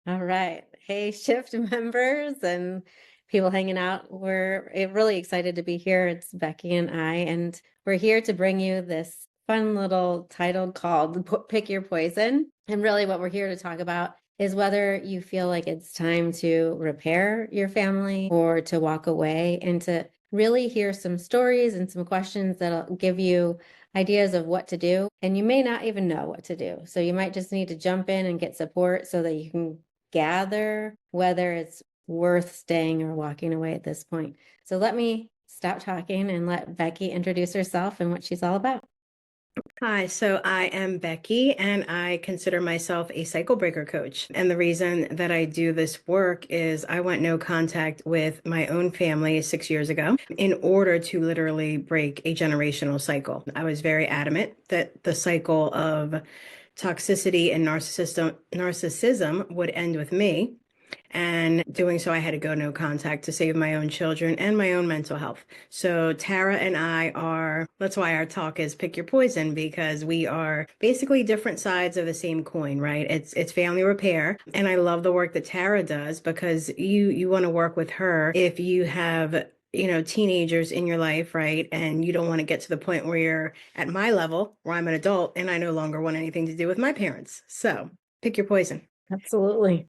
All right. Hey, Shift members and people hanging out. We're really excited to be here. It's Becky and and we're here to bring you this fun little title called Pick Your Poison. And really, what we're here to talk about is whether you feel like it's time to repair your family or to walk away, and to really hear some stories and some questions that'll give you ideas of what to do. And you may not even know what to do. So you might just need to jump in and get support so that you can gather whether it's worth staying or walking away at this point. So let me stop talking and let Becky introduce herself and what she's all about. Hi, so I am Becky and I consider myself a cycle breaker coach. And the reason that I do this work is I went no contact with my own family 6 years ago in order to literally break a generational cycle. I was very adamant that the cycle of toxicity and narcissism would end with me. And doing so, I had to go no contact to save my own children and my own mental health. So Tara and I that's why our talk is pick your poison, because we are basically different sides of the same coin, right? It's family repair. And I love the work that Tara does, because you want to work with her if you have teenagers in your life, right? And you don't want to get to the point where you're at my level, where I'm an adult and I no longer want anything to do with my parents. So pick your poison. Absolutely.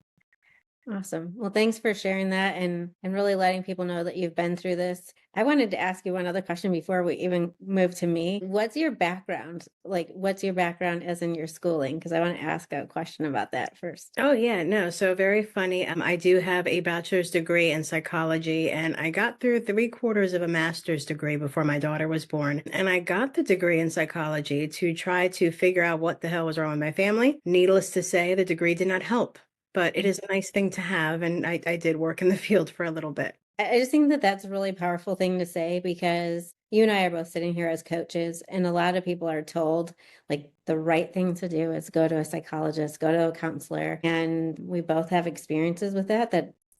Awesome. Well, thanks for sharing that and really letting people know that you've been through this. I wanted to ask you one other question before we even move to me. What's your background? Like, what's your background as in your schooling? Because I want to ask a question about that first. Oh yeah, no, so very funny. I do have a bachelor's degree in psychology, and I got through 3/4 of a master's degree before my daughter was born. And I got the degree in psychology to try to figure out what the hell was wrong with my family. Needless to say, the degree did not help, but it is a nice thing to have, and I did work in the field for a little bit. I just think that that's a really powerful thing to say, because you and I are both sitting here as coaches, and a lot of people are told like the right thing to do is go to a psychologist, go to a counselor. And we both have experiences with that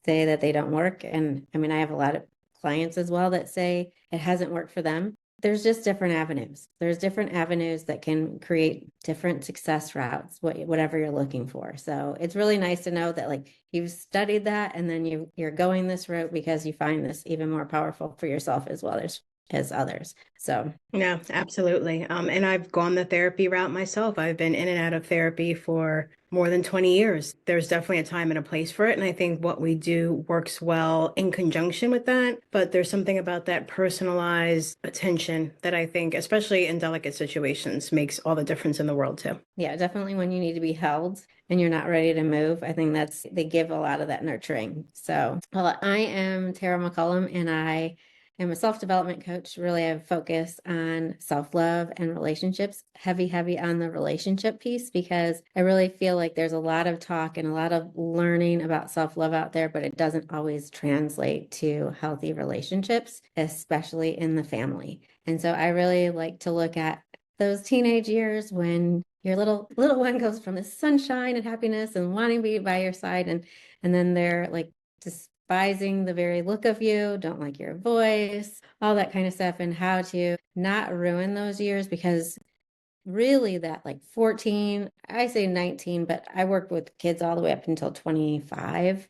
say that they don't work. And I mean, I have a lot of clients as well that say it hasn't worked for them. There's just different avenues. There's different avenues that can create different success routes, whatever you're looking for. So it's really nice to know that like you've studied that, and then you're going this route because you find this even more powerful for yourself as well as others. So No, absolutely. And I've gone the therapy route myself. I've been in and out of therapy for more than 20 years. There's definitely a time and a place for it. And I think what we do works well in conjunction with that. But there's something about that personalized attention that I think, especially in delicate situations, makes all the difference in the world too. yeah, definitely when you need to be held and you're not ready to move, I think they give a lot of that nurturing. So, well, I am Tara McCollum, and I am a self-development coach. Really, I focus on self-love and relationships, heavy on the relationship piece, because I really feel like there's a lot of talk and a lot of learning about self-love out there, but it doesn't always translate to healthy relationships, especially in the family. And so I really like to look at those teenage years when your little one goes from the sunshine and happiness and wanting to be by your side, and then they're like despising the very look of you, don't like your voice, all that kind of stuff, and how to not ruin those years. Because really that like 14, I say 19, but I worked with kids all the way up until 25,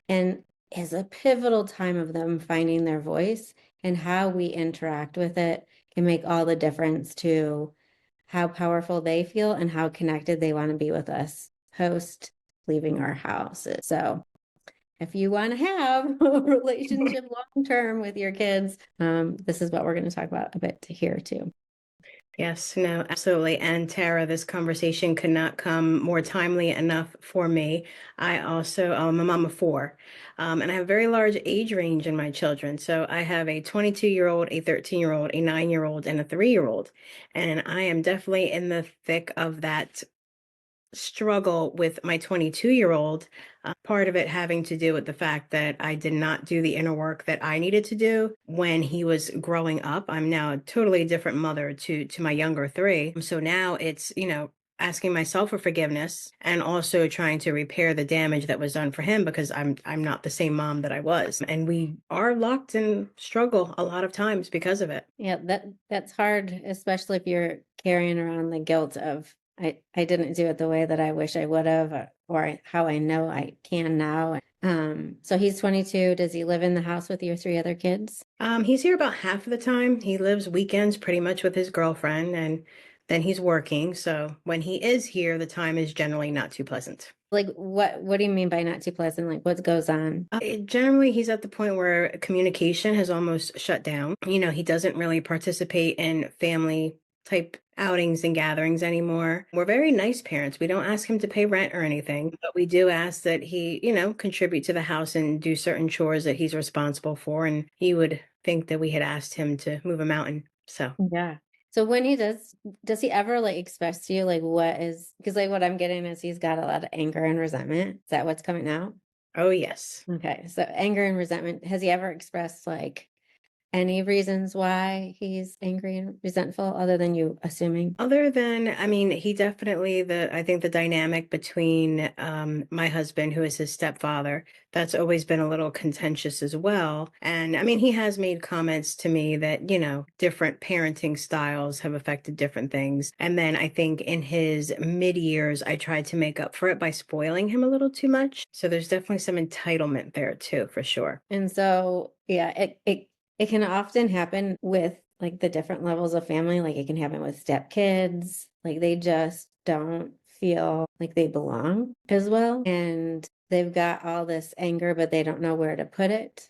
and is a pivotal time of them finding their voice, and how we interact with it can make all the difference to how powerful they feel and how connected they want to be with us post leaving our houses. So if you want to have a relationship long term with your kids, this is what we're going to talk about a bit here too. Yes, no, absolutely. And Tara, this conversation could not come more timely enough for me. I also am a mom of four, and I have a very large age range in my children. So I have a 22-year-old, a 13-year-old, a 9-year-old, and a 3-year-old. And I am definitely in the thick of that struggle with my 22-year-old. Part of it having to do with the fact that I did not do the inner work that I needed to do when he was growing up. I'm now a totally different mother to my younger three. So now it's, asking myself for forgiveness and also trying to repair the damage that was done for him, because I'm not the same mom that I was. And we are locked in struggle a lot of times because of it. Yeah, that's hard, especially if you're carrying around the guilt of I didn't do it the way that I wish I would have, or how I know I can now. So he's 22. Does he live in the house with your three other kids? He's here about half of the time. He lives weekends pretty much with his girlfriend, and then he's working. So when he is here, the time is generally not too pleasant. Like what do you mean by not too pleasant? Like what goes on? Generally, he's at the point where communication has almost shut down. He doesn't really participate in family type outings and gatherings anymore. We're very nice parents. We don't ask him to pay rent or anything, but we do ask that he, contribute to the house and do certain chores that he's responsible for. And he would think that we had asked him to move a mountain. So, Yeah. So when he does he ever like express to you like what is, because like what I'm getting is he's got a lot of anger and resentment. Is that what's coming out? oh, yes. Okay. So anger and resentment. Has he ever expressed like any reasons why he's angry and resentful other than you assuming? Other than, I mean, he definitely I think the dynamic between my husband, who is his stepfather, that's always been a little contentious as well. And I mean, he has made comments to me that, different parenting styles have affected different things. And then I think in his mid years, I tried to make up for it by spoiling him a little too much. So there's definitely some entitlement there too, for sure. And so yeah, it can often happen with like the different levels of family. Like it can happen with stepkids. Like they just don't feel like they belong as well. And they've got all this anger, but they don't know where to put it.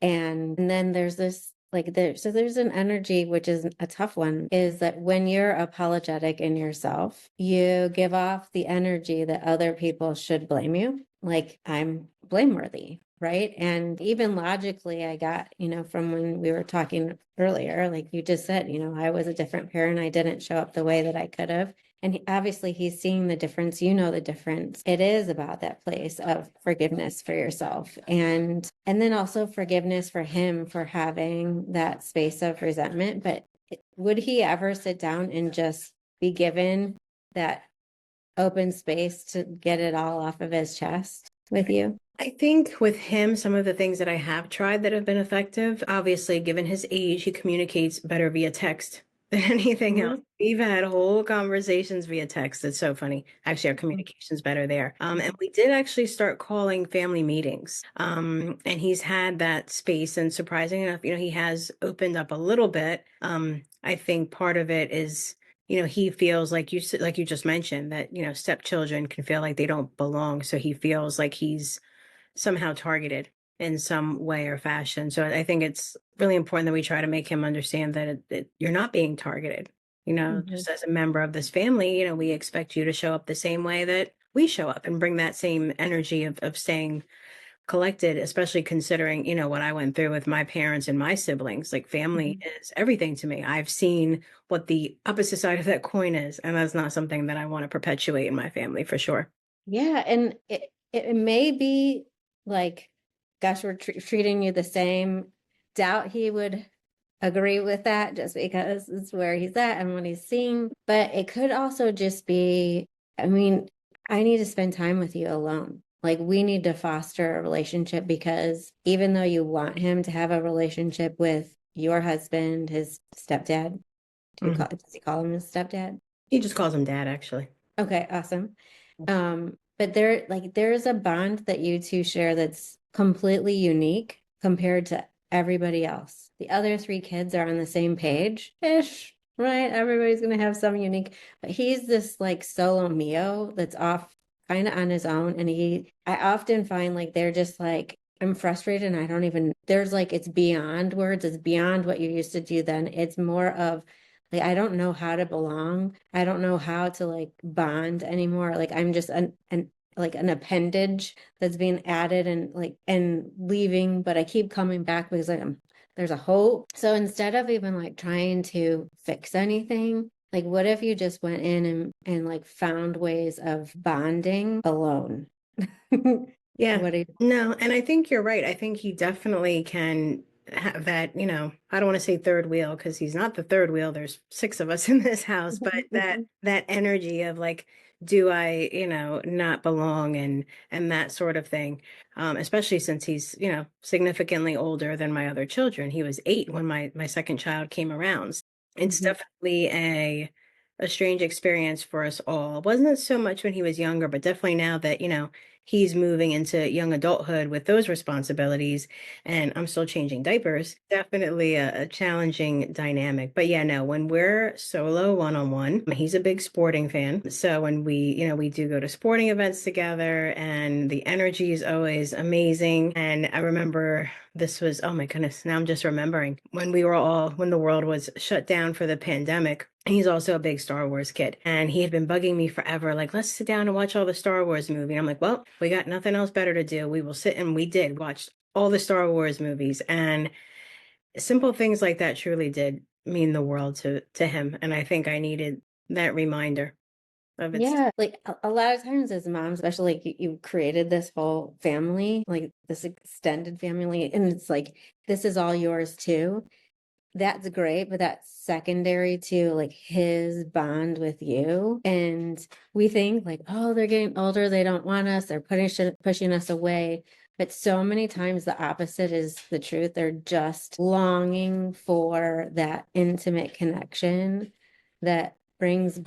And then there's this like there's an energy which is a tough one, is that when you're apologetic in yourself, you give off the energy that other people should blame you. Like I'm blameworthy, right? And even logically, I got, from when we were talking earlier, like you just said, I was a different parent. I didn't show up the way that I could have. And obviously he's seeing the difference. You know the difference. It is about that place of forgiveness for yourself. And then also forgiveness for him for having that space of resentment. But would he ever sit down and just be given that open space to get it all off of his chest with you? I think with him, some of the things that I have tried that have been effective, obviously, given his age, he communicates better via text than anything else. Mhm. We've had whole conversations via text. It's so funny. Actually, our communication's better there. And we did actually start calling family meetings. And he's had that space, and surprising enough, he has opened up a little bit. I think part of it is, he feels like you just mentioned that, stepchildren can feel like they don't belong. So he feels like he's somehow targeted in some way or fashion. So I think it's really important that we try to make him understand that you're not being targeted. Mhm. Just as a member of this family, we expect you to show up the same way that we show up and bring that same energy of staying collected, especially considering, what I went through with my parents and my siblings. Like family Mhm. is everything to me. I've seen what the opposite side of that coin is, and that's not something that I want to perpetuate in my family for sure. Yeah, and it may be like, gosh, we're treating you the same. Doubt he would agree with that just because it's where he's at and what he's seeing. But it could also just be, I mean, I need to spend time with you alone. Like we need to foster a relationship because even though you want him to have a relationship with your husband, his stepdad, Mhm. does he call him his stepdad? He just calls him dad, actually. Okay, awesome. But there's a bond that you two share that's completely unique compared to everybody else. The other three kids are on the same page-ish, right? Everybody's gonna have some unique, but he's this like solo mio that's off kind of on his own. And I often find like they're just like, I'm frustrated and I don't even, there's like, it's beyond words, it's beyond what you used to do then. It's more of like I don't know how to belong. I don't know how to like bond anymore. Like I'm just an like an appendage that's being added and like and leaving, but I keep coming back because there's a hope. So instead of even like trying to fix anything, like what if you just went in and like found ways of bonding alone? Yeah, What do you no, and I think you're right. I think he definitely can have that, I don't want to say third wheel because he's not the third wheel. There's six of us in this house, but that energy of like, do I, not belong and that sort of thing. Especially since he's, significantly older than my other children. He was 8 when my second child came around. It's Mhm. definitely a strange experience for us all. It wasn't so much when he was younger, but definitely now that, he's moving into young adulthood with those responsibilities and I'm still changing diapers. Definitely a challenging dynamic. But yeah, no, when we're solo one-on-one, he's a big sporting fan. So when we do go to sporting events together and the energy is always amazing. And I remember this was, oh my goodness, now I'm just remembering when the world was shut down for the pandemic. He's also a big Star Wars kid. And he had been bugging me forever, like, let's sit down and watch all the Star Wars movie. And I'm like, well, we got nothing else better to do. We will sit, and we did watch all the Star Wars movies. And simple things like that truly did mean the world to him. And I think I needed that reminder of its. Yeah, like a lot of times as moms, especially like you created this whole family, like this extended family, and it's like this is all yours too. That's great, but that's secondary to like his bond with you. And we think like, oh, they're getting older, they don't want us, they're pushing us away. But so many times the opposite is the truth. They're just longing for that intimate connection that brings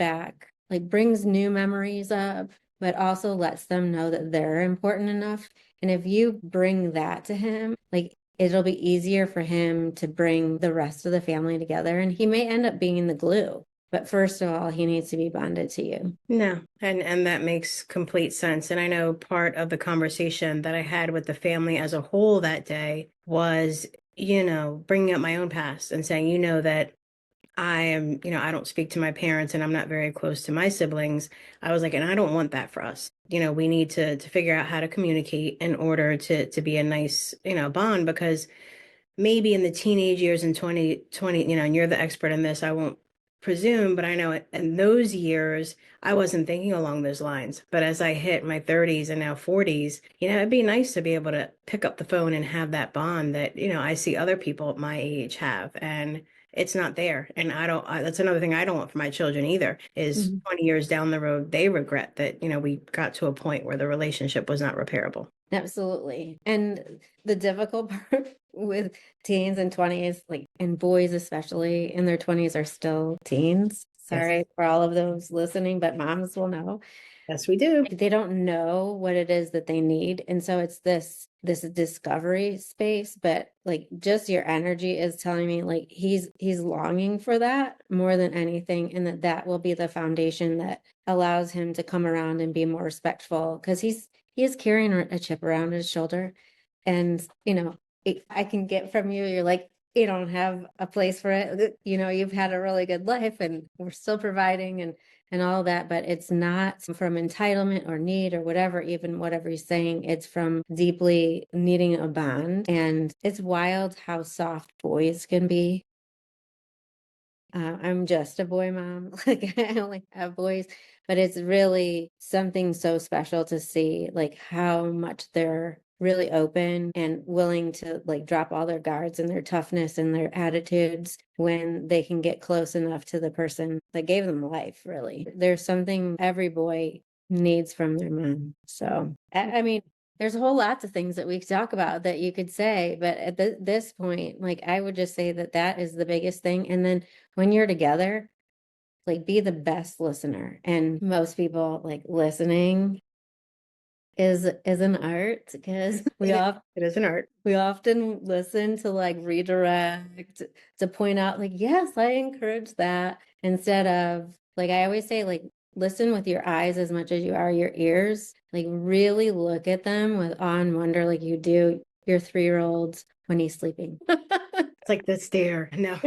new memories up, but also lets them know that they're important enough. And if you bring that to him, like it'll be easier for him to bring the rest of the family together. And he may end up being the glue. But first of all, he needs to be bonded to you. No, and that makes complete sense. And I know part of the conversation that I had with the family as a whole that day was, bringing up my own past and saying, that I am, I don't speak to my parents and I'm not very close to my siblings. I was like, and I don't want that for us. We need to figure out how to communicate in order to be a nice, bond, because maybe in the teenage years in 2020, and you're the expert in this, I won't presume, but I know in those years, I wasn't thinking along those lines. But as I hit my 30s and now 40s, it'd be nice to be able to pick up the phone and have that bond that, I see other people my age have. And it's not there. And that's another thing I don't want for my children either, is Mhm. 20 years down the road, they regret that, we got to a point where the relationship was not repairable. Absolutely. And the difficult part with teens and 20s, like, and boys especially in their 20s are still teens. Yes. Sorry for all of those listening, but moms will know. Yes, we do. They don't know what it is that they need. And so it's this discovery space, but like just your energy is telling me like he's longing for that more than anything, and that will be the foundation that allows him to come around and be more respectful, because he is carrying a chip around his shoulder. And I can get from you're like, you don't have a place for it, you've had a really good life and we're still providing and all that, but it's not from entitlement or need or whatever, even whatever he's saying, it's from deeply needing a bond. And it's wild how soft boys can be. I'm just a boy mom. Like I only have boys, but it's really something so special to see like how much they're really open and willing to like drop all their guards and their toughness and their attitudes when they can get close enough to the person that gave them life, really. There's something every boy needs from their mom. So, I mean, there's a whole lot of things that we could talk about that you could say, but at this point, like I would just say that is the biggest thing. And then when you're together, like be the best listener. And most people like listening is an art, because It is an art. we often listen to like redirect, to point out like, yes, I encourage that, instead of like I always say, like listen with your eyes as much as you are your ears. Like really look at them with awe and wonder like you do your 3-year-old when he's sleeping. It's like the stare. No.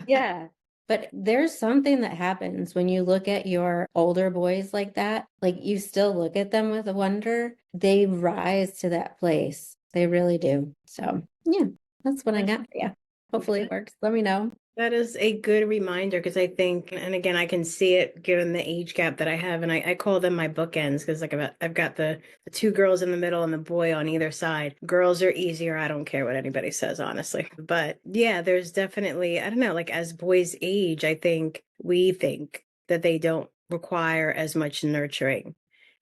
Yeah. But there's something that happens when you look at your older boys like that. Like you still look at them with wonder. They rise to that place. They really do. So, yeah, that's what I got for you. Hopefully it works. Let me know. That is a good reminder, because I think, and again, I can see it given the age gap that I have, and I call them my bookends, because like I've got the two girls in the middle and the boy on either side. Girls are easier. I don't care what anybody says, honestly. But yeah, there's definitely, I don't know, like as boys age, I think we think that they don't require as much nurturing.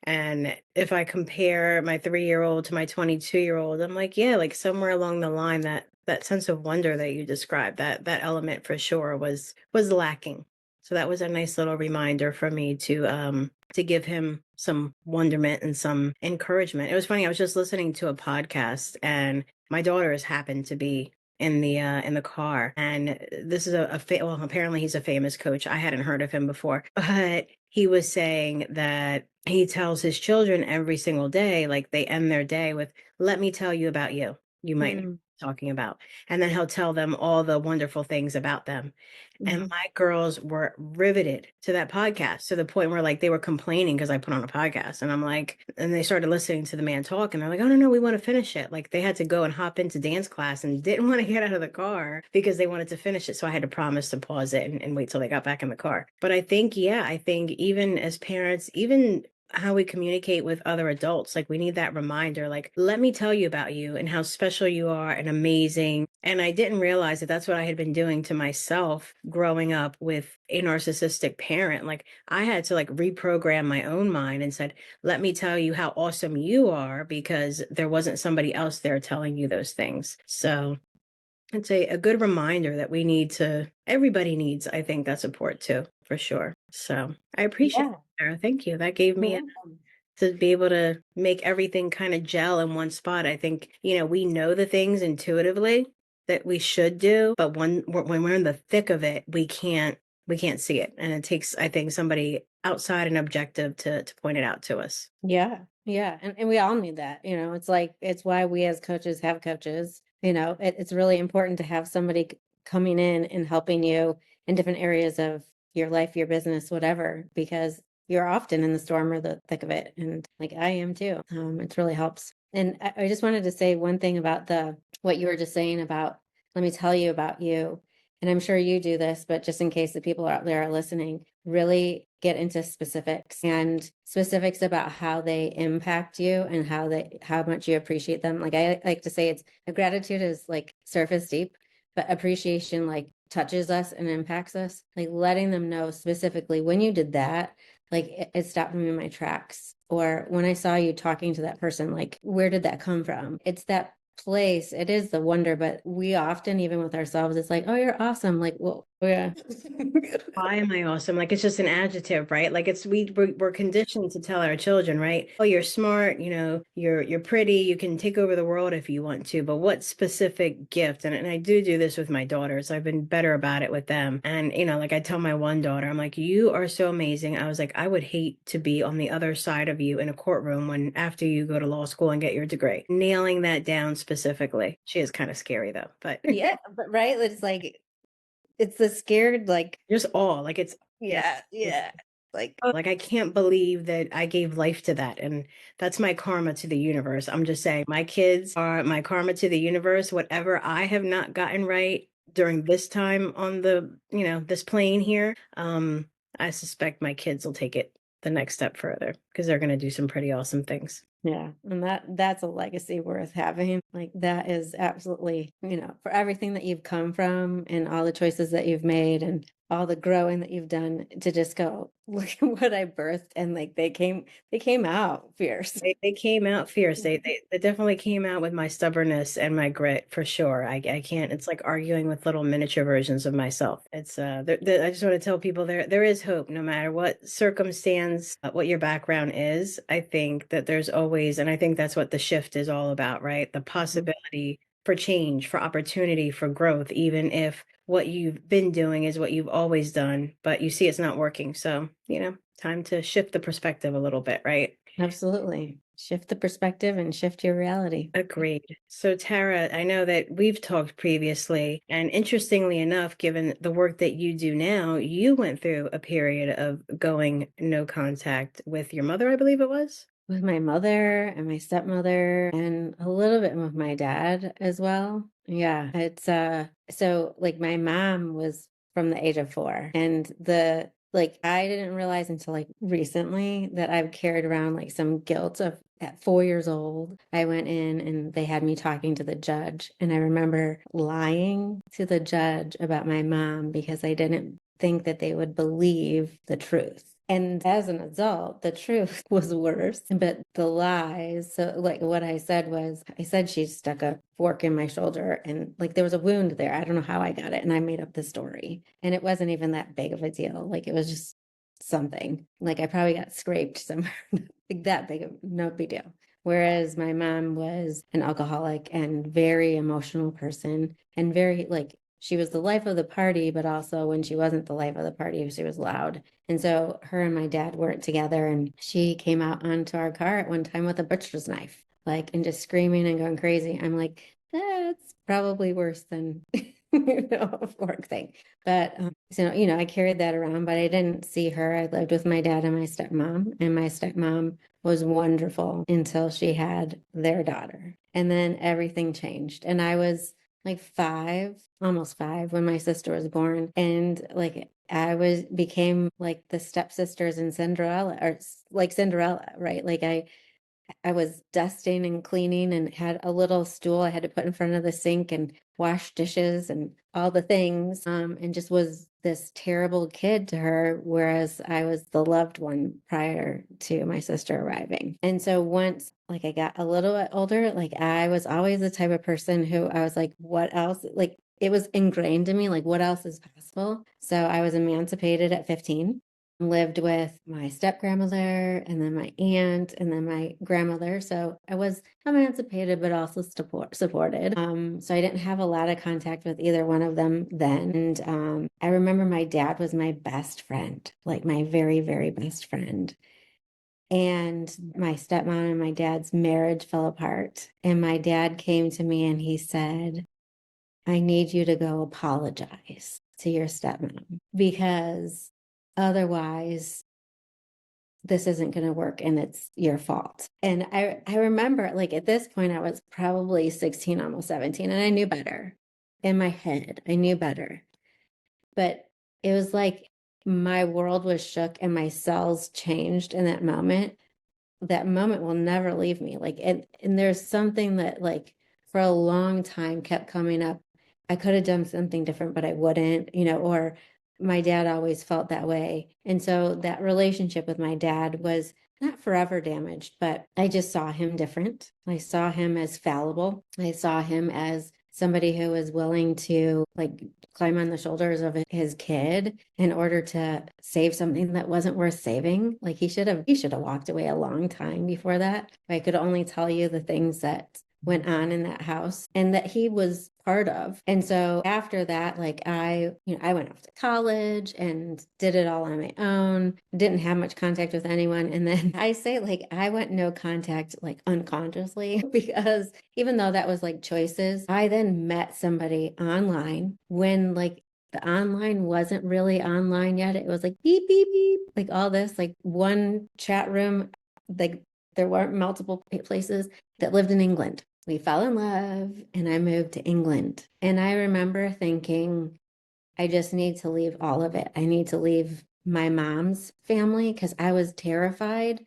And if I compare my 3-year-old to my 22-year-old, I'm like, yeah, like somewhere along the line, that sense of wonder that you described, that element for sure was lacking. So that was a nice little reminder for me to give him some wonderment and some encouragement. It was funny, I was just listening to a podcast and my daughters happened to be in the car, and this is well, apparently he's a famous coach. I hadn't heard of him before, but he was saying that he tells his children every single day, like they end their day with, let me tell you about you. You might know what Mm, I'm talking about. And then he'll tell them all the wonderful things about them. And mhm. my girls were riveted to that podcast to the point where like they were complaining because I put on a podcast. And I'm like, and they started listening to the man talk and they're like, oh, no, we want to finish it. Like they had to go and hop into dance class and didn't want to get out of the car because they wanted to finish it. So I had to promise to pause it and wait till they got back in the car. But I think, yeah, I think even as parents, even how we communicate with other adults. Like we need that reminder, like, let me tell you about you and how special you are and amazing. And I didn't realize that that's what I had been doing to myself growing up with a narcissistic parent. Like I had to like reprogram my own mind and said, let me tell you how awesome you are because there wasn't somebody else there telling you those things. So it's a good reminder that we need to, everybody needs, I think, that support too, for sure. So I appreciate it, Yeah, Sarah. Thank you. That gave you're me welcome. to be able to make everything kind of gel in one spot. I think, we know the things intuitively that we should do, but when we're in the thick of it, we can't see it. And it takes, I think, somebody outside and objective to point it out to us. Yeah, yeah, and we all need that, it's like it's why we as coaches have coaches, it's really important to have somebody coming in and helping you in different areas of your life, your business, whatever, because you're often in the storm or the thick of it, and like I am too. It really helps. And I just wanted to say one thing about the what you were just saying about, let me tell you about you. And I'm sure you do this, but just in case the people out there are listening, really get into specifics about how they impact you and how much you appreciate them. Like I like to say, it's gratitude is like surface deep, but appreciation like touches us and impacts us. Like letting them know specifically when you did that, like it stopped me in my tracks. Or when I saw you talking to that person, like where did that come from? It's that place. It is the wonder, but we often, even with ourselves, it's like, oh, you're awesome. Like, well, yeah. Why am I awesome? Like it's just an adjective, right? Like we're conditioned to tell our children, right? Oh, you're smart, you're pretty, you can take over the world if you want to. But what specific gift? And I do this with my daughters. I've been better about it with them. And like I tell my one daughter, I'm like, you are so amazing. I was like, I would hate to be on the other side of you in a courtroom when after you go to law school and get your degree. Nailing that down specifically. She is kind of scary though, but Yeah, but right, it's like it's the scared, like, just all like it's yeah. yeah, yeah, like, Like, I can't believe that I gave life to that. And that's my karma to the universe. I'm just saying, my kids are my karma to the universe. Whatever I have not gotten right during this time on this plane here, I suspect my kids will take it the next step further because they're going to do some pretty awesome things. yeah, and that's a legacy worth having. Like that is absolutely, for everything that you've come from and all the choices that you've made and all the growing that you've done to just go, look at what I birthed and like they came out fierce. They came out fierce. They definitely came out with my stubbornness and my grit for sure. I can't. It's like arguing with little miniature versions of myself. It's I just want to tell people there is hope no matter what circumstance, what your background is. I think that there's always, and I think that's what the shift is all about, right? The possibility for change, for opportunity, for growth, even if what you've been doing is what you've always done, but you see it's not working. So, time to shift the perspective a little bit, right? Absolutely. Shift the perspective and shift your reality. Agreed. So, Tara, I know that we've talked previously, and interestingly enough, given the work that you do now, you went through a period of going no contact with your mother, I believe it was. With my mother and my stepmother and a little bit with my dad as well. Yeah, it's so like my mom was from the age of 4 and the like I didn't realize until like recently that I've carried around like some guilt of at 4 years old. I went in and they had me talking to the judge and I remember lying to the judge about my mom because I didn't think that they would believe the truth. And as an adult, the truth was worse, but the lies. So, like, what I said was, I said she stuck a fork in my shoulder and like there was a wound there. I don't know how I got it. And I made up the story. And it wasn't even that big of a deal. Like, it was just something. Like, I probably got scraped somewhere, like that big of no big deal. Whereas my mom was an alcoholic and very emotional person and very like, she was the life of the party, but also when she wasn't the life of the party, she was loud. And so her and my dad weren't together, and she came out onto our car at one time with a butcher's knife, like, and just screaming and going crazy. I'm like, that's probably worse than, a fork thing. But so, I carried that around, but I didn't see her. I lived with my dad and my stepmom, and my stepmom was wonderful until she had their daughter. And then everything changed. And I was like 5, almost 5 when my sister was born. And like I became like the stepsisters in Cinderella, or like Cinderella, right? Like I was dusting and cleaning and had a little stool I had to put in front of the sink and wash dishes and all the things. And just was this terrible kid to her, whereas I was the loved one prior to my sister arriving. And so once like I got a little bit older, like I was always the type of person who I was like, what else? Like it was ingrained in me, like what else is possible? So I was emancipated at 15, lived with my step grandmother and then my aunt and then my grandmother. So I was emancipated, but also supported. So I didn't have a lot of contact with either one of them then. And I remember my dad was my best friend, like my very, very best friend. And my stepmom and my dad's marriage fell apart. And my dad came to me and he said, I need you to go apologize to your stepmom because otherwise this isn't going to work and it's your fault. And I remember like at this point, I was probably 16, almost 17, and I knew better in my head. I knew better. But it was like my world was shook and my cells changed in that moment. That moment will never leave me. Like, and there's something that like for a long time kept coming up. I could have done something different, but I wouldn't, or my dad always felt that way. And so that relationship with my dad was not forever damaged, but I just saw him different. I saw him as fallible. I saw him as somebody who was willing to like climb on the shoulders of his kid in order to save something that wasn't worth saving. Like he should have walked away a long time before that. I could only tell you the things that went on in that house and that he was part of. And so after that, like I went off to college and did it all on my own, didn't have much contact with anyone. And then I say like I went no contact like unconsciously because even though that was like choices, I then met somebody online when like the online wasn't really online yet. It was like beep, beep, beep, like all this, like one chat room, like there weren't multiple places that lived in England. We fell in love and I moved to England. And I remember thinking, I just need to leave all of it. I need to leave my mom's family because I was terrified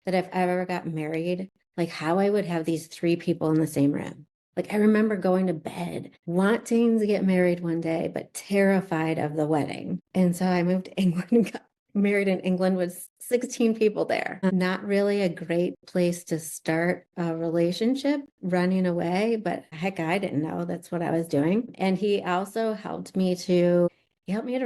that if I ever got married, like how I would have these 3 people in the same room. Like I remember going to bed, wanting to get married one day, but terrified of the wedding. And so I moved to England and got married in England with 16 people there. Not really a great place to start a relationship, running away, but heck, I didn't know that's what I was doing. And he helped me to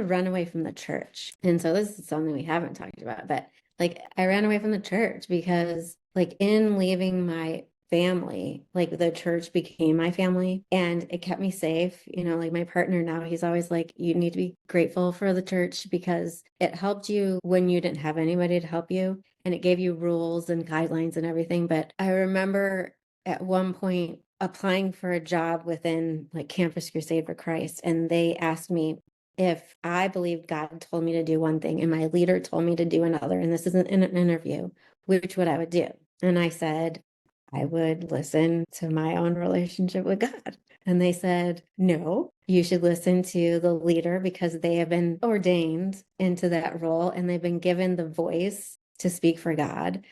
run away from the church. And so this is something we haven't talked about, but like I ran away from the church because like in leaving my family, like the church became my family and it kept me safe. Like my partner now, he's always like, you need to be grateful for the church because it helped you when you didn't have anybody to help you and it gave you rules and guidelines and everything. But I remember at one point applying for a job within like Campus Crusade for Christ, and they asked me if I believed God told me to do one thing and my leader told me to do another, and this isn't in an interview, which would I would do? And I said, I would listen to my own relationship with God. And they said, no, you should listen to the leader because they have been ordained into that role and they've been given the voice to speak for God.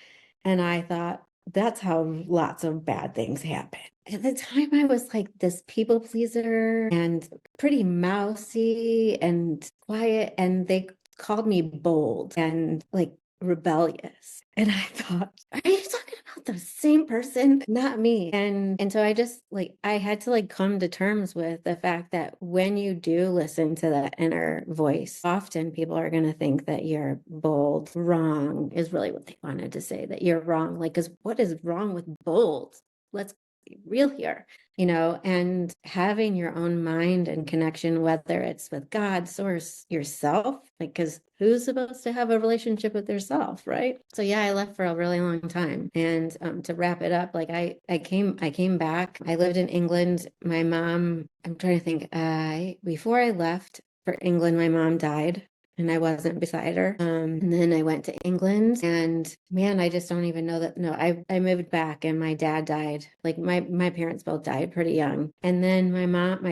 And I thought, that's how lots of bad things happen. At the time, I was like this people pleaser and pretty mousy and quiet. And they called me bold and like rebellious. And I thought, are you talking about the same person? Not me. And so I just like I had to like come to terms with the fact that when you do listen to that inner voice, often people are gonna think that you're bold. Wrong is really what they wanted to say, that you're wrong. Like, because what is wrong with bold? Let's be real here, and having your own mind and connection, whether it's with God, source, yourself, like, because who's supposed to have a relationship with yourself, right? So yeah, I left for a really long time. And to wrap it up, like I came back. I lived in England. My mom, I'm trying to think, before I left for England, my mom died and I wasn't beside her. And then I went to England and man, I just don't even know that. No, I moved back and my dad died. Like my parents both died pretty young. And then my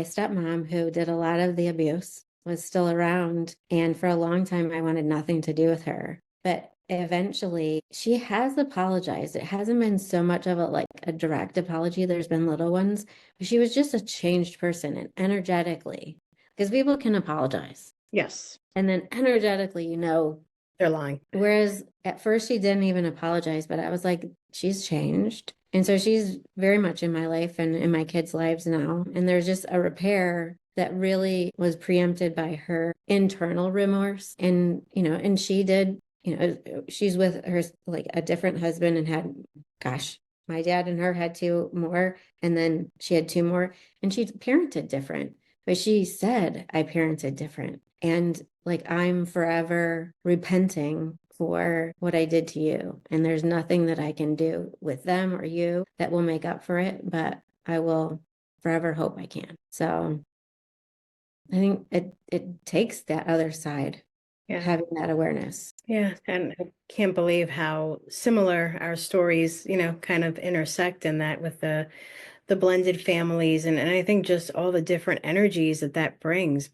stepmom, who did a lot of the abuse, was still around. And for a long time, I wanted nothing to do with her. But eventually she has apologized. It hasn't been so much of a direct apology. There's been little ones, but she was just a changed person and energetically, because people can apologize. Yes, And then energetically, they're lying. whereas at first she didn't even apologize, but I was like, she's changed. And so she's very much in my life and in my kids' lives now. And there's just a repair that really was preempted by her internal remorse. And she did, she's with her like a different husband and had, gosh, my dad and her had two more, and then she had two more, and she parented different. But she said, I parented different. And like, I'm forever repenting for what I did to you. And there's nothing that I can do with them or you that will make up for it, but I will forever hope I can. So I think it takes that other side, Yeah. having that awareness. Yeah, and I can't believe how similar our stories, kind of intersect in that with the blended families, and I think just all the different energies that that brings.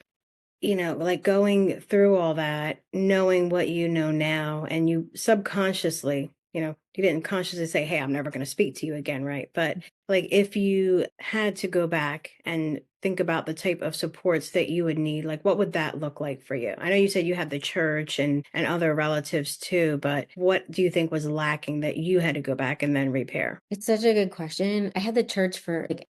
Like going through all that, knowing what you know now, and you subconsciously, you didn't consciously say, "Hey, I'm never going to speak to you again," right? But like if you had to go back and think about the type of supports that you would need, like what would that look like for you? I know you said you had the church and other relatives too, but what do you think was lacking that you had to go back and then repair? It's such a good question. I had the church for like,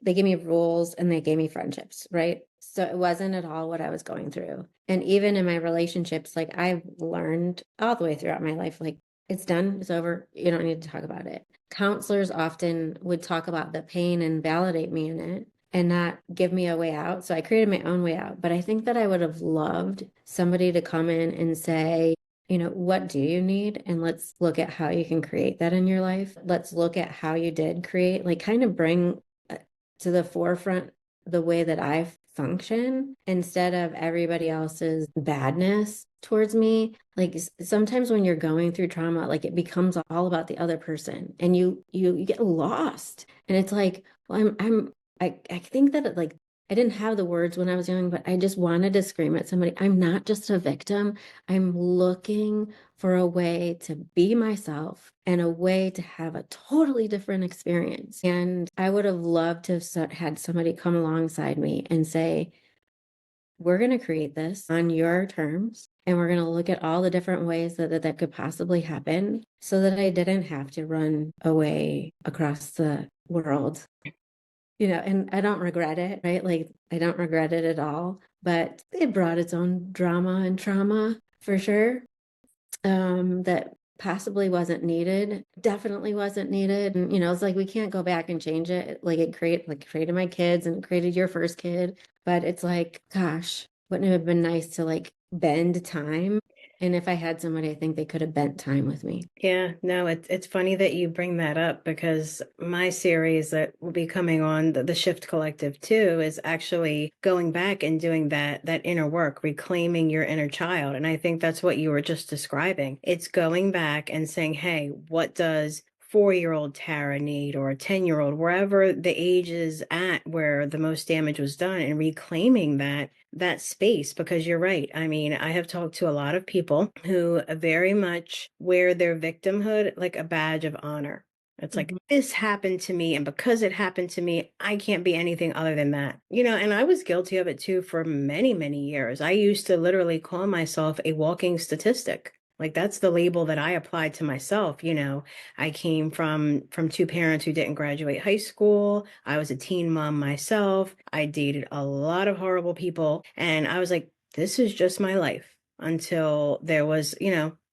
they gave me rules and they gave me friendships, right? So it wasn't at all what I was going through. And even in my relationships, like I've learned all the way throughout my life, like it's done, it's over, you don't need to talk about it. Counselors often would talk about the pain and validate me in it and not give me a way out. So I created my own way out. But I think that I would have loved somebody to come in and say, what do you need? And let's look at how you can create that in your life. Let's look at how you did create, like kind of bring to the forefront the way that I function instead of everybody else's badness towards me. Like sometimes when you're going through trauma, like it becomes all about the other person and you get lost. And it's like, well, I think that like I didn't have the words when I was young, but I just wanted to scream at somebody. I'm not just a victim. I'm looking for a way to be myself and a way to have a totally different experience. And I would have loved to have had somebody come alongside me and say, we're going to create this on your terms. And we're going to look at all the different ways that could possibly happen so that I didn't have to run away across the world. And I don't regret it, right? Like, I don't regret it at all, but it brought its own drama and trauma for sure. That possibly wasn't needed, definitely wasn't needed. And, it's like we can't go back and change it. Like created my kids and it created your first kid. But it's like, gosh, wouldn't it have been nice to like bend time? And if I had somebody, I think they could have bent time with me. Yeah, no, it's funny that you bring that up because my series that will be coming on the Shift Collective too is actually going back and doing that inner work, reclaiming your inner child. And I think that's what you were just describing. It's going back and saying, hey, what does 4-year-old Tara need or a 10-year-old, wherever the age is at where the most damage was done, and reclaiming that space, because you're right. I mean, I have talked to a lot of people who very much wear their victimhood like a badge of honor. It's like, Mhm. this happened to me, and because it happened to me, I can't be anything other than that. And I was guilty of it too for many, many years. I used to literally call myself a walking statistic. Like that's the label that I applied to myself. I came from two parents who didn't graduate high school. I was a teen mom myself. I dated a lot of horrible people, and I was like, this is just my life until there was,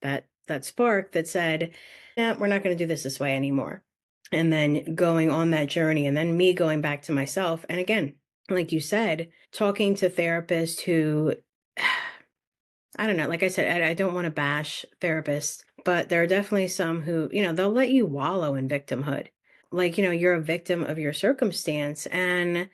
that spark that said, nah, we're not going to do this way anymore. And then going on that journey, and then me going back to myself. And again, like you said, talking to therapists who, I don't know, like I said, I don't want to bash therapists, but there are definitely some who, they'll let you wallow in victimhood. Like, you're a victim of your circumstance. And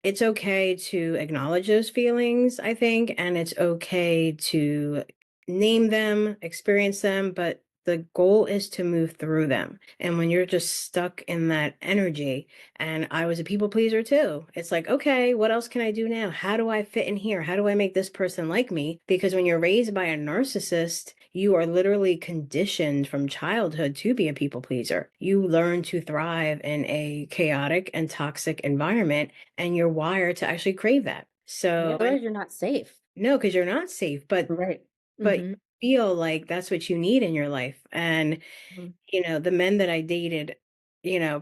it's okay to acknowledge those feelings, I think, and it's okay to name them, experience them, but the goal is to move through them. And when you're just stuck in that energy, and I was a people pleaser too, it's like, okay, what else can I do now? How do I fit in here? How do I make this person like me? Because when you're raised by a narcissist, you are literally conditioned from childhood to be a people pleaser. You learn to thrive in a chaotic and toxic environment, and you're wired to actually crave that. Yeah, So, and otherwise you're not safe. no, because you're not safe, Right. but Mhm. feel like that's what you need in your life. And Mhm. the men that I dated,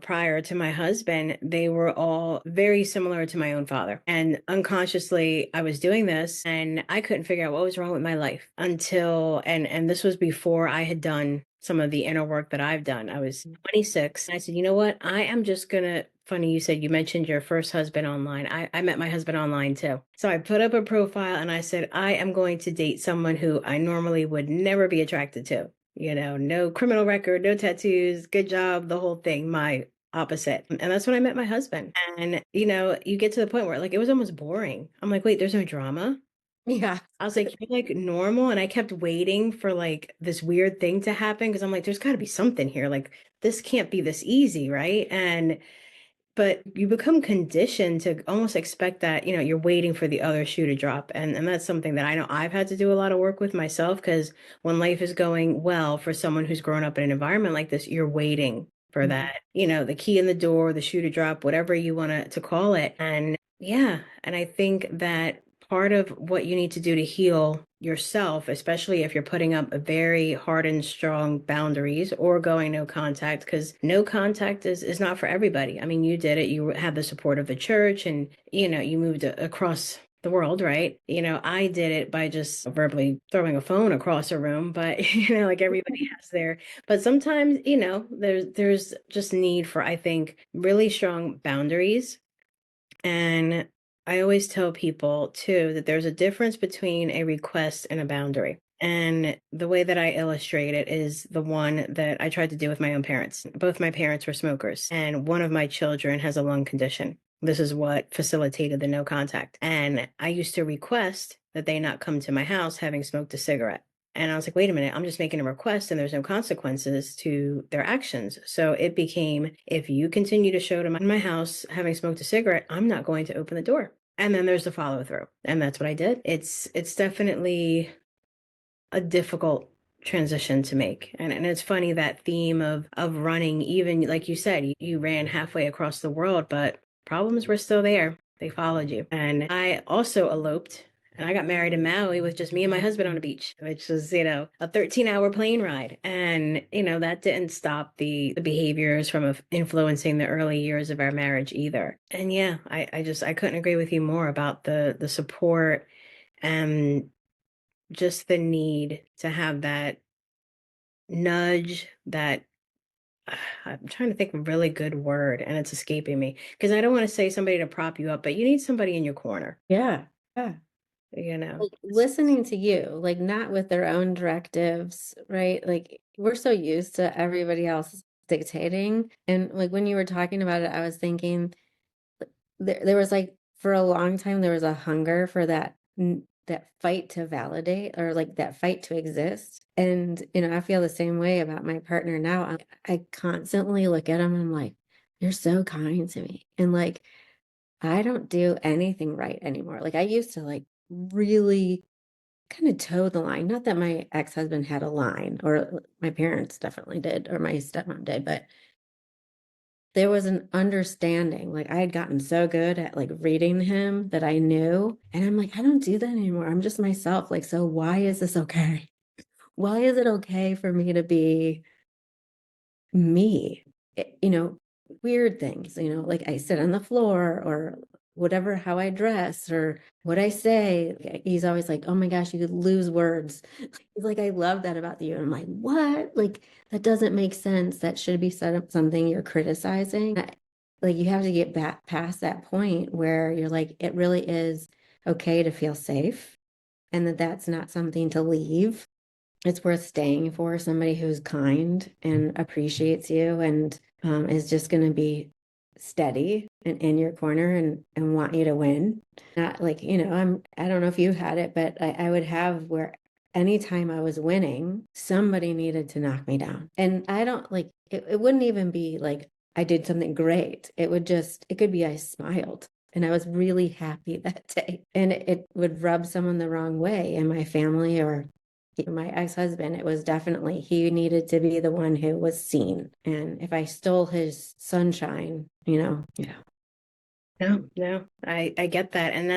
prior to my husband, they were all very similar to my own father. And unconsciously, I was doing this and I couldn't figure out what was wrong with my life until, and this was before I had done some of the inner work that I've done. I was 26. And I said, you know what? I am just gonna, funny you said you mentioned your first husband online. I met my husband online too. So I put up a profile and I said, I am going to date someone who I normally would never be attracted to. No criminal record, no tattoos, good job, the whole thing, my opposite. And that's when I met my husband. And, you get to the point where like it was almost boring. I'm like, wait, there's no drama. Yeah. I was like, you're like normal. And I kept waiting for like this weird thing to happen because I'm like, there's got to be something here. Like, this can't be this easy, right? But you become conditioned to almost expect that, you're waiting for the other shoe to drop. And that's something that I know I've had to do a lot of work with myself because when life is going well for someone who's grown up in an environment like this, you're waiting for Mhm. that, the key in the door, the shoe to drop, whatever you want to call it. And yeah, and I think that part of what you need to do to heal yourself, especially if you're putting up a very hard and strong boundaries or going no contact, because no contact is not for everybody. I mean, you did it, you had the support of the church, and you moved across the world, right? I did it by just verbally throwing a phone across a room, but like everybody has their, but sometimes, there's just need for, I think, really strong boundaries. And I always tell people too that there's a difference between a request and a boundary. And the way that I illustrate it is the one that I tried to do with my own parents. Both my parents were smokers, and one of my children has a lung condition. This is what facilitated the no contact. And I used to request that they not come to my house having smoked a cigarette. And I was like, wait a minute, I'm just making a request and there's no consequences to their actions. So it became, if you continue to show to my house having smoked a cigarette, I'm not going to open the door. And then there's the follow through. And that's what I did. It's definitely a difficult transition to make. And it's funny that theme of running, even like you said, you ran halfway across the world, but problems were still there. They followed you. And I also eloped and I got married in Maui with just me and my husband on a beach, which was, a 13-hour plane ride. And, that didn't stop the behaviors from influencing the early years of our marriage either. And yeah, I couldn't agree with you more about the support and just the need to have that nudge, that I'm trying to think of a really good word and it's escaping me because I don't want to say somebody to prop you up, but you need somebody in your corner, Yeah. Yeah. you know. Like listening to you, like not with their own directives, right? Like we're so used to everybody else dictating. And like when you were talking about it, I was thinking there was like for a long time there was a hunger for that fight to validate or like that fight to exist. And I feel the same way about my partner now. I constantly look at him and I'm like, you're so kind to me. And like I don't do anything right anymore. Like I used to like really kind of toe the line. Not that my ex-husband had a line, or my parents definitely did, or my stepmom did, but there was an understanding. Like I had gotten so good at like reading him that I knew. And I'm like, I don't do that anymore. I'm just myself. Like, so why is this okay? Why is it okay for me to be me? Weird things, like I sit on the floor or whatever, how I dress or what I say. He's always like, oh my gosh, you could lose words. He's like, I love that about you. And I'm like, what? Like, that doesn't make sense. That should be something you're criticizing. Like, you have to get back past that point where you're like, it really is okay to feel safe and that's not something to leave. It's worth staying for somebody who's kind and appreciates you and is just going to be steady and in your corner and want you to win. Not like, I don't know if you had it, but I would have where anytime I was winning, somebody needed to knock me down. And I don't like it wouldn't even be like I did something great. It could be I smiled and I was really happy that day. And it would rub someone the wrong way in my family or my ex-husband. It was definitely he needed to be the one who was seen. And if I stole his sunshine, yeah. No, no, I get that. And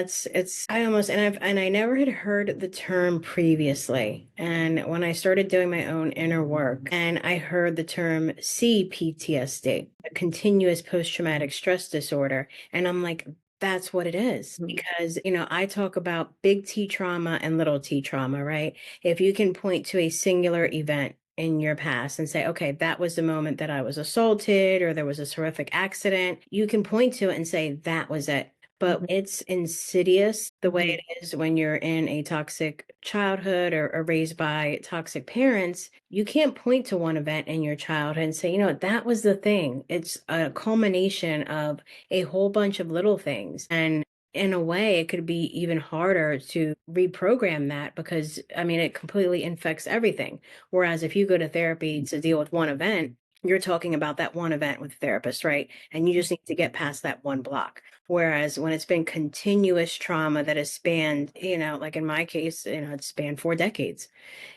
I almost, and I never had heard the term previously. And when I started doing my own inner work and I heard the term CPTSD, a continuous post-traumatic stress disorder, and I'm like, that's what it is. Mhm. Because, I talk about big T trauma and little T trauma, right? If you can point to a singular event in your past and say, okay, that was the moment that I was assaulted or there was a horrific accident, you can point to it and say, that was it. But it's insidious the way Mhm. it is when you're in a toxic childhood or raised by toxic parents. You can't point to one event in your childhood and say, that was the thing. It's a culmination of a whole bunch of little things. And in a way, it could be even harder to reprogram that because, I mean, it completely infects everything. Whereas if you go to therapy to deal with one event, you're talking about that one event with the therapist, right? And you just need to get past that one block. Whereas when it's been continuous trauma that has spanned, like in my case, it's spanned 4 decades,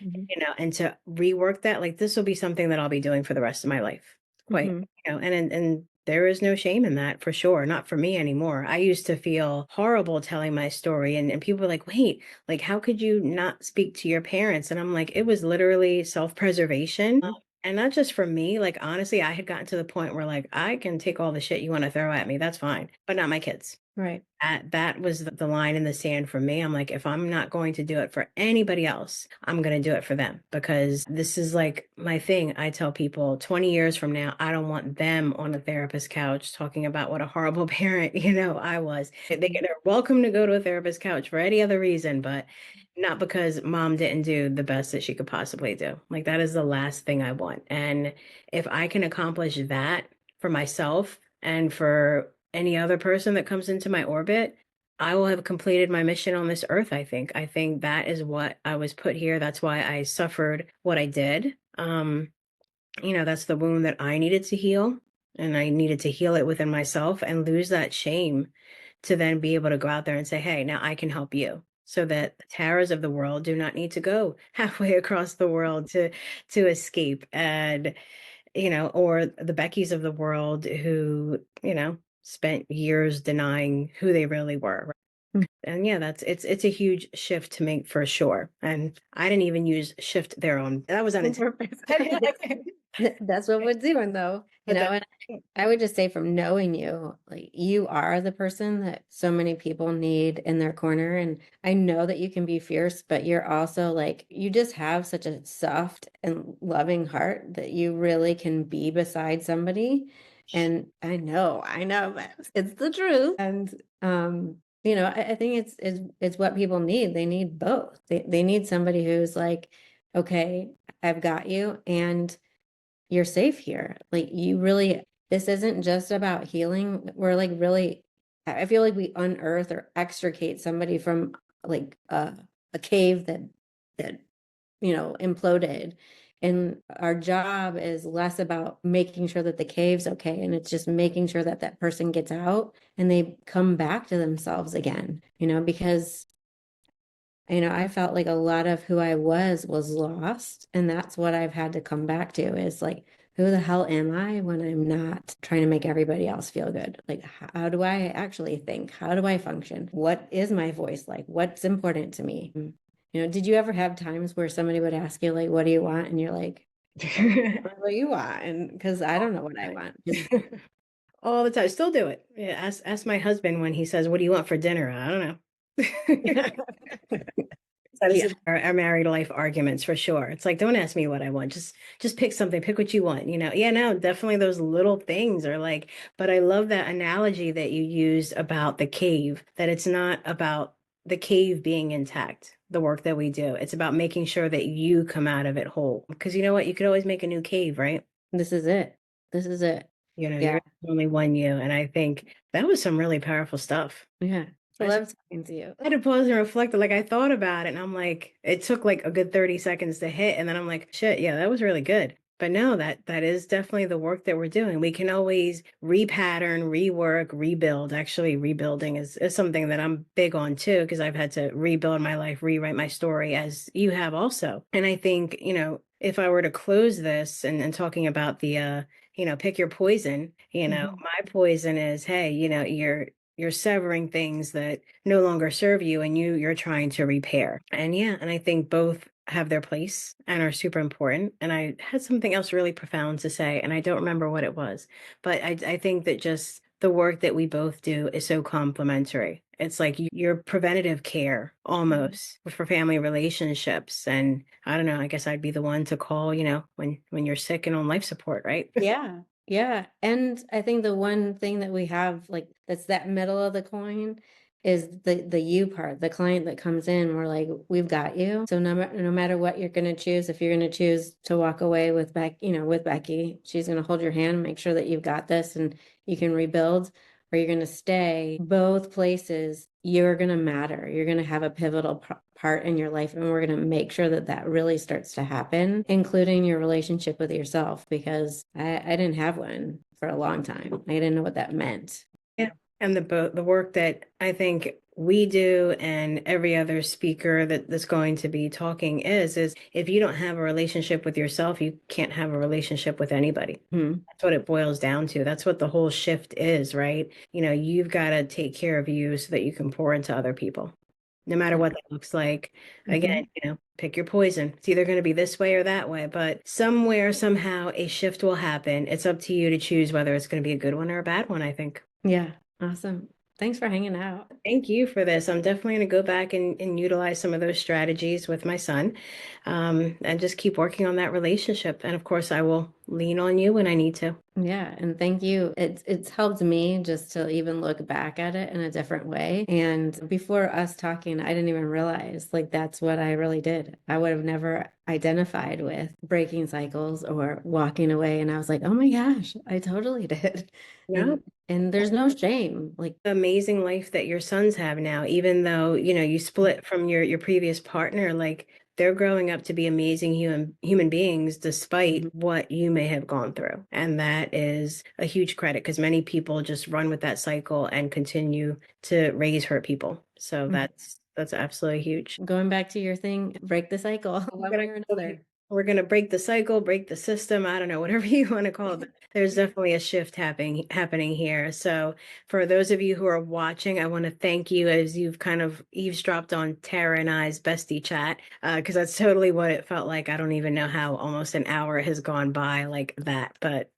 Mhm. and to rework that, like this will be something that I'll be doing for the rest of my life. Quite, Mhm. and there is no shame in that for sure. Not for me anymore. I used to feel horrible telling my story and people were like, wait, like how could you not speak to your parents? And I'm like, it was literally self-preservation. And not just for me, like honestly, I had gotten to the point where like I can take all the shit you want to throw at me, that's fine, but not my kids. Right. That was the line in the sand for me. I'm like, if I'm not going to do it for anybody else, I'm going to do it for them because this is like my thing. I tell people 20 years from now, I don't want them on a therapist couch talking about what a horrible parent, I was. They're welcome to go to a therapist couch for any other reason, but not because mom didn't do the best that she could possibly do. Like that is the last thing I want. And if I can accomplish that for myself and for any other person that comes into my orbit, I will have completed my mission on this earth, I think. I think that is what I was put here. That's why I suffered what I did. That's the wound that I needed to heal, and I needed to heal it within myself and lose that shame to then be able to go out there and say, hey, now I can help you. So that the Taras of the world do not need to go halfway across the world to escape. And or the Beckys of the world who, spent years denying who they really were. And yeah, it's a huge shift to make for sure. And I didn't even use shift there on. That was On unintentional. purpose. That's what we're doing though, But that and I would just say from knowing you, like you are the person that so many people need in their corner. And I know that you can be fierce, but you're also like, you just have such a soft and loving heart that you really can be beside somebody. And I know, but it's the truth. And I think it's what people need. They need both. They need somebody who's like, okay, I've got you and you're safe here. Like you really, this isn't just about healing. We're like really, I feel like we unearth or extricate somebody from like a cave that imploded. And our job is less about making sure that the cave's okay. And it's just making sure that that person gets out and they come back to themselves again, because I felt like a lot of who I was lost. And that's what I've had to come back to is like who the hell am I when I'm not trying to make everybody else feel good? Like, how do I actually think? How do I function? What is my voice like? What's important to me? Did you ever have times where somebody would ask you, like, what do you want? And you're like, what do you want? And because I don't know what I want. All the time. Still do it. Yeah, ask my husband when he says, "What do you want for dinner?" I don't know. That is Yeah. our married life arguments for sure. It's like, don't ask me what I want. Just pick something, pick what you want, you know. Yeah, no, definitely those little things are like, but I love that analogy that you used about the cave, that it's not about the cave being intact, the work that we do. It's about making sure that you come out of it whole. Because you know what? You could always make a new cave, right? This is it. This is it. You know, Yeah. you're only one you. And I think that was some really powerful stuff. Yeah. I I love talking to you. had to pause and reflect. Like I thought about it and I'm like, it took like a good 30 seconds to hit. And then I'm like, shit, yeah, that was really good. But no, that is definitely the work that we're doing. We can always repattern, rework, rebuild. Actually, rebuilding is something that I'm big on too, because I've had to rebuild my life, rewrite my story as you have also. And I think, you know, if I were to close this and talking about the pick your poison, Mhm. my poison is, hey, you're severing things that no longer serve you and you're trying to repair. And yeah, and I think both have their place and are super important. And I had something else really profound to say, and I don't remember what it was, but I think that just the work that we both do is so complementary. It's like your preventative care Mhm. almost for family relationships. And I don't know, I guess I'd be the one to call, when you're sick and on life support, right? Yeah. Yeah. And I think the one thing that we have, like, that's that middle of the coin is the you part, the client that comes in, we're like, we've got you. So no matter what you're going to choose, if you're going to choose to walk away with with Becky, she's going to hold your hand, make sure that you've got this and you can rebuild, or you're going to stay. Both places, you're going to matter. You're going to have a pivotal part in your life. And we're going to make sure that that really starts to happen, including your relationship with yourself, because I didn't have one for a long time. I didn't know what that meant. Yeah. And the work that I think we do and every other speaker that's going to be talking is if you don't have a relationship with yourself, you can't have a relationship with anybody. Hmm. That's what it boils down to. That's what the whole shift is, right? You've got to take care of you so that you can pour into other people, no matter Yeah. what that looks like. Hmm. Again, pick your poison. It's either going to be this way or that way, but somewhere, somehow, a shift will happen. It's up to you to choose whether it's going to be a good one or a bad one, I think. Yeah. Awesome. Thanks for hanging out. Thank you for this. I'm definitely going to go back and utilize some of those strategies with my son, and just keep working on that relationship. And of course, I will lean on you when I need to. Yeah, and thank you. It's helped me just to even look back at it in a different way. And before us talking, I didn't even realize like that's what I really did. I would have never identified with breaking cycles or walking away. And I was like, oh my gosh, I totally did. Yeah. And there's no shame. Like, Amazing life that your sons have now, even though, you split from your previous partner, like they're growing up to be amazing human beings despite mhm, what you may have gone through. And that is a huge credit because many people just run with that cycle and continue to raise hurt people. So mhm. that's absolutely huge. Going back to your thing, break the cycle one way or another. We're gonna break the cycle, break the system. I don't know, whatever you want to call it. But there's definitely a shift happening here. So for those of you who are watching, I want to thank you as you've kind of eavesdropped on Tara and I's bestie chat, because that's totally what it felt like. I don't even know how almost an hour has gone by like that, but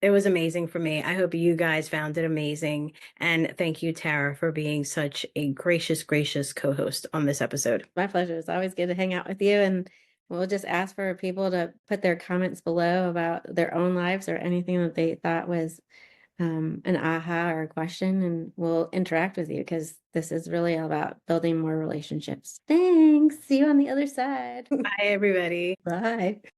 it was amazing for me. I hope you guys found it amazing. And thank you, Tara, for being such a gracious, gracious co-host on this episode. My pleasure. It's always good to hang out with you. And we'll just ask for people to put their comments below about their own lives or anything that they thought was an aha or a question. And we'll interact with you because this is really all about building more relationships. Thanks. See you on the other side. Bye, everybody. Bye.